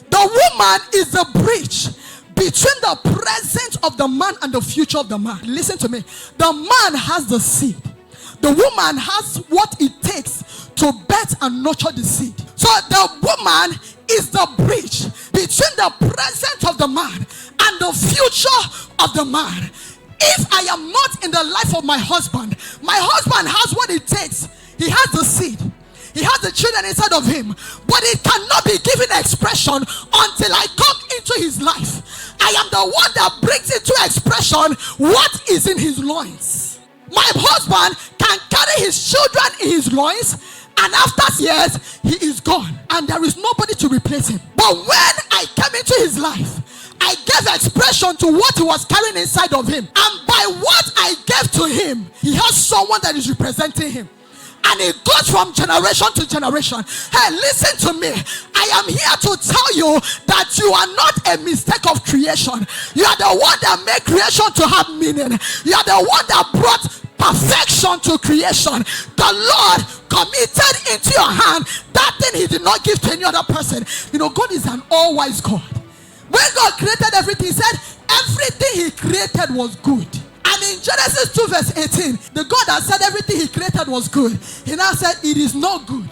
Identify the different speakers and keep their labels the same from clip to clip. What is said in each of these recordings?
Speaker 1: The woman is the bridge between the present of the man and the future of the man. Listen to me. The man has the seed. The woman has what it takes to birth and nurture the seed. So the woman is the bridge between the present of the man and the future of the man. If I am not in the life of my husband has what it takes. He has the seed. He has the children inside of him, but it cannot be given expression until I come into his life. I am the one that brings into expression what is in his loins. My husband can carry his children in his loins, and after years, he is gone, and there is nobody to replace him. But when I came into his life, I gave expression to what he was carrying inside of him, and by what I gave to him, he has someone that is representing him. And it goes from generation to generation. Hey, listen to me. I am here to tell you that you are not a mistake of creation. You are the one that made creation to have meaning. You are the one that brought perfection to creation. The Lord committed into your hand that thing he did not give to any other person. You know, God is an all-wise God. When God created everything, he said everything he created was good. And in Genesis 2 verse 18, the God that said everything he created was good, he now said it is not good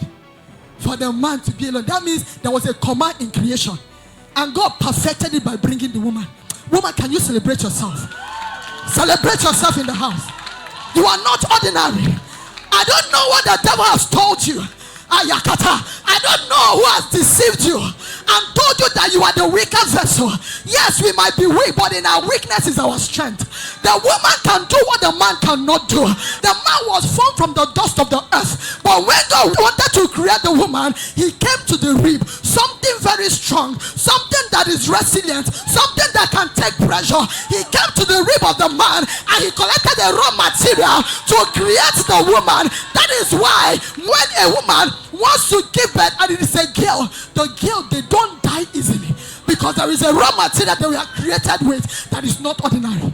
Speaker 1: for the man to be alone. That means there was a command in creation, and God perfected it by bringing the woman. Woman, can you celebrate yourself? Celebrate yourself in the house. You are not ordinary. I don't know what the devil has told you. Ayakata, I don't know who has deceived you and told you that you are the weaker vessel. Yes, we might be weak, but in our weakness is our strength. The woman can do what the man cannot do. The man was formed from the dust of the earth, but when God wanted to create the woman, he came to the rib, something very strong, something that is resilient, something that can take pressure. He came to the rib of the man and he collected the raw material to create the woman. That is why when a woman wants to give birth and it is a girl, the girl, they don't die easily because there is a raw material that we are created with that is not ordinary.